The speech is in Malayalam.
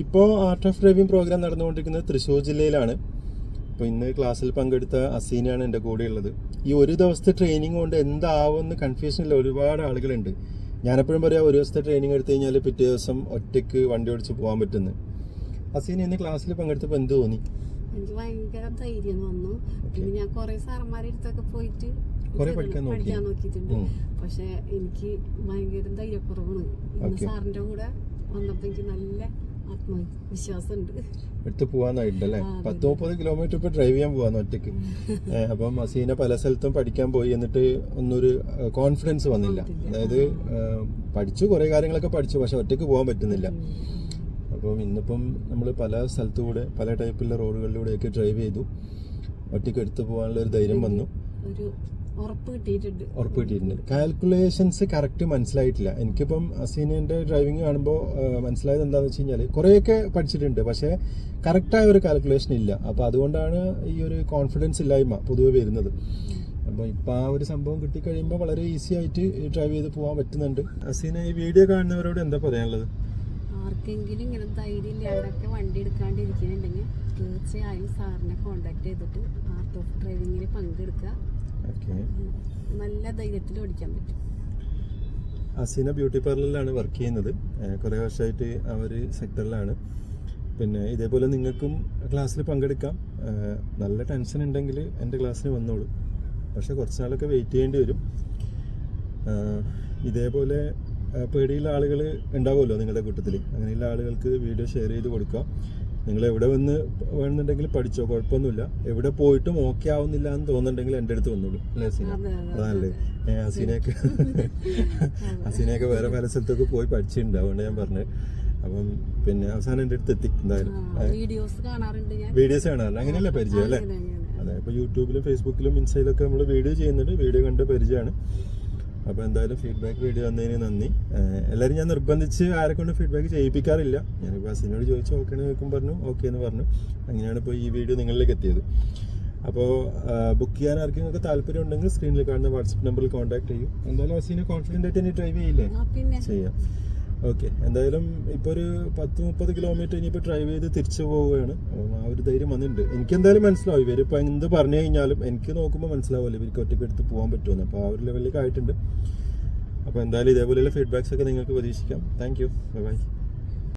ഇപ്പോൾ ആർട്ട് ഓഫ് ഡ്രൈവിംഗ് പ്രോഗ്രാം നടന്നുകൊണ്ടിരിക്കുന്നത് തൃശ്ശൂർ ജില്ലയിലാണ്. അപ്പോൾ ഇന്ന് ക്ലാസ്സിൽ പങ്കെടുത്ത അസീനയാണ് എൻ്റെ കൂടെയുള്ളത്. ഈ ഒരു ദിവസത്തെ ട്രെയിനിങ് കൊണ്ട് എന്താവുമെന്ന് കൺഫ്യൂഷനില്ല ഒരുപാട് ആളുകളുണ്ട്. ഞാനെപ്പോഴും പറയാം, ഒരു ദിവസത്തെ ട്രെയിനിങ് എടുത്തു കഴിഞ്ഞാൽ പിറ്റേ ദിവസം ഒറ്റയ്ക്ക് വണ്ടി ഓടിച്ച് പോകാൻ പറ്റുന്നു. അസീന ഇന്ന് ക്ലാസ്സിൽ പങ്കെടുത്തപ്പോൾ എന്ത് തോന്നി? എനിക്ക് ഭയങ്കര ധൈര്യം വന്നു. പിന്നെ ഞാൻ കുറെ സാറന്മാരുടെ അടുത്തൊക്കെ പോയിട്ട് പഠിക്കാൻ നോക്കിയിട്ടുണ്ട്. പക്ഷെ എനിക്ക് ഭയങ്കര ധൈര്യക്കുറവാണ്. ഇന്ന് സാറിന്റെ കൂടെ വന്നപ്പോ എനിക്ക് നല്ല ആത്മവിശ്വാസമുണ്ട്. എടുത്ത് പോവാന്നായിട്ടുണ്ടല്ലേ? 10-30 കിലോമീറ്റർ ഇപ്പൊ ഡ്രൈവ് ചെയ്യാൻ പോവാന്ന് ഒറ്റയ്ക്ക്. അപ്പം അസീന പല സ്ഥലത്തും പഠിക്കാൻ പോയി, എന്നിട്ട് ഒന്നൊരു കോൺഫിഡൻസ് വന്നില്ല. അതായത് പഠിച്ചു, കുറെ കാര്യങ്ങളൊക്കെ പഠിച്ചു, പക്ഷെ ഒറ്റയ്ക്ക് പോകാൻ പറ്റുന്നില്ല. അപ്പം ഇന്നിപ്പം നമ്മൾ പല സ്ഥലത്തുകൂടെ പല ടൈപ്പിലുള്ള റോഡുകളിലൂടെയൊക്കെ ഡ്രൈവ് ചെയ്തു. ഒറ്റയ്ക്ക് എടുത്തു പോകാനുള്ള ഒരു ധൈര്യം വന്നു, ഉറപ്പ് കിട്ടിയിട്ടുണ്ട്. കാൽക്കുലേഷൻസ് കറക്റ്റ് മനസ്സിലായിട്ടില്ല. എനിക്കിപ്പം അസീനന്റെ ഡ്രൈവിംഗ് കാണുമ്പോൾ മനസ്സിലായത് എന്താണെന്ന് വെച്ച് കഴിഞ്ഞാൽ കുറേയൊക്കെ പഠിച്ചിട്ടുണ്ട്, പക്ഷേ കറക്റ്റായ ഒരു കാൽക്കുലേഷൻ ഇല്ല. അപ്പോൾ അതുകൊണ്ടാണ് ഈ ഒരു കോൺഫിഡൻസ് ഇല്ലായ്മ പൊതുവെ വരുന്നത്. അപ്പോൾ ഇപ്പം ആ ഒരു സംഭവം കിട്ടിക്കഴിയുമ്പോൾ വളരെ ഈസി ആയിട്ട് ഡ്രൈവ് ചെയ്ത് പോകാൻ പറ്റുന്നുണ്ട്. അസീന, ഈ വീഡിയോ കാണുന്നവരോട് എന്താ പറയാനുള്ളത്? ആർക്കെങ്കിലും ഇങ്ങനെ ധൈര്യം ഇല്ലാണ്ടൊക്കെ വണ്ടി എടുക്കാണ്ടിരിക്കുന്നുണ്ടെങ്കിൽ തീർച്ചയായും സാറിനെ കോണ്ടാക്ട് ചെയ്തിട്ട് ആർട്ട് ഓഫ് ഡ്രൈവിംഗിൽ പങ്കെടുക്കുക. നല്ല ധൈര്യത്തിൽ ഓടിക്കാൻ പറ്റും. അസീന ബ്യൂട്ടി പാർലറിലാണ് വർക്ക് ചെയ്യുന്നത്. കുറേ വർഷമായിട്ട് ആ ഒരു സെക്ടറിലാണ്. പിന്നെ ഇതേപോലെ നിങ്ങൾക്കും ക്ലാസ്സിൽ പങ്കെടുക്കാം. നല്ല ടെൻഷൻ ഉണ്ടെങ്കിൽ എൻ്റെ ക്ലാസ്സിന് വന്നോളൂ, പക്ഷെ കുറച്ച് നാളൊക്കെ വെയിറ്റ് ചെയ്യേണ്ടി വരും. ഇതേപോലെ പേടിയുള്ള ആളുകൾ ഉണ്ടാവുമല്ലോ നിങ്ങളുടെ കൂട്ടത്തിൽ. അങ്ങനെയുള്ള ആളുകൾക്ക് വീഡിയോ ഷെയർ ചെയ്ത് കൊടുക്കുക. നിങ്ങൾ എവിടെ വന്ന് വേണമെന്നുണ്ടെങ്കിൽ പഠിച്ചോ, കുഴപ്പമൊന്നുമില്ല. എവിടെ പോയിട്ടും ഓക്കെ ആവുന്നില്ല എന്ന് തോന്നുന്നുണ്ടെങ്കിൽ എൻ്റെ അടുത്ത് വന്നോളൂ, അല്ലേ അസീന? അതല്ലേ, അസീനയൊക്കെ വേറെ പല സ്ഥലത്തൊക്കെ പോയി പഠിച്ചിട്ടുണ്ട്, അതുകൊണ്ട് ഞാൻ പറഞ്ഞത്. അപ്പം പിന്നെ അവസാനം എൻ്റെ അടുത്ത് എത്തി. എന്തായാലും വീഡിയോസ് കാണാറില്ല, അങ്ങനെയല്ല പരിചയം അല്ലേ? അതെ, ഇപ്പോൾ യൂട്യൂബിലും ഫേസ്ബുക്കിലും ഇൻസ്റ്റയിലൊക്കെ നമ്മൾ വീഡിയോ ചെയ്യുന്നുണ്ട്. വീഡിയോ കണ്ട് പരിചയമാണ്. അപ്പോൾ എന്തായാലും ഫീഡ്ബാക്ക് വീഡിയോ വന്നതിന് നന്ദി. എല്ലാവരും ഞാൻ നിർബന്ധിച്ച് ആരെ കൊണ്ട് ഫീഡ്ബാക്ക് ചെയ്യിപ്പിക്കാറില്ല. ഞാനിപ്പോൾ അസീനോട് ചോദിച്ചു ഓക്കെ എന്ന് പറഞ്ഞു, ഓക്കെ എന്ന് പറഞ്ഞു. അങ്ങനെയാണ് ഇപ്പോൾ ഈ വീഡിയോ നിങ്ങളിലേക്ക് എത്തിയത്. അപ്പോൾ ബുക്ക് ചെയ്യാൻ ആർക്കെങ്കിലും താല്പര്യം ഉണ്ടെങ്കിൽ സ്ക്രീനിൽ കാണുന്ന വാട്സപ്പ് നമ്പറിൽ കോൺടാക്ട് ചെയ്യും. എന്തായാലും അസീന കോൺഫിഡൻ്റ് ആയിട്ട് ഇനി ഡ്രൈവ് ചെയ്യില്ലേ? ചെയ്യാം. ഓക്കെ, എന്തായാലും ഇപ്പോൾ ഒരു 10-30 കിലോമീറ്റർ ഇനിയിപ്പോൾ ഡ്രൈവ് ചെയ്ത് തിരിച്ചു പോവുകയാണ്. ആ ഒരു ധൈര്യം വന്നിട്ടുണ്ട്. എനിക്ക് എന്തായാലും മനസ്സിലാവും, ഇവരിപ്പോൾ എന്ത് പറഞ്ഞു കഴിഞ്ഞാലും എനിക്ക് നോക്കുമ്പോൾ മനസ്സിലാവുമല്ലോ ഇവർക്ക് ഒറ്റയ്ക്ക് എടുത്ത് പോകാൻ പറ്റുമെന്ന്. അപ്പോൾ ആ ഒരു ലെവലിലേക്ക് ആയിട്ടുണ്ട്. അപ്പോൾ എന്തായാലും ഇതേപോലെയുള്ള ഫീഡ്ബാക്സ് ഒക്കെ നിങ്ങൾക്ക് പ്രതീക്ഷിക്കാം. Thank you, by.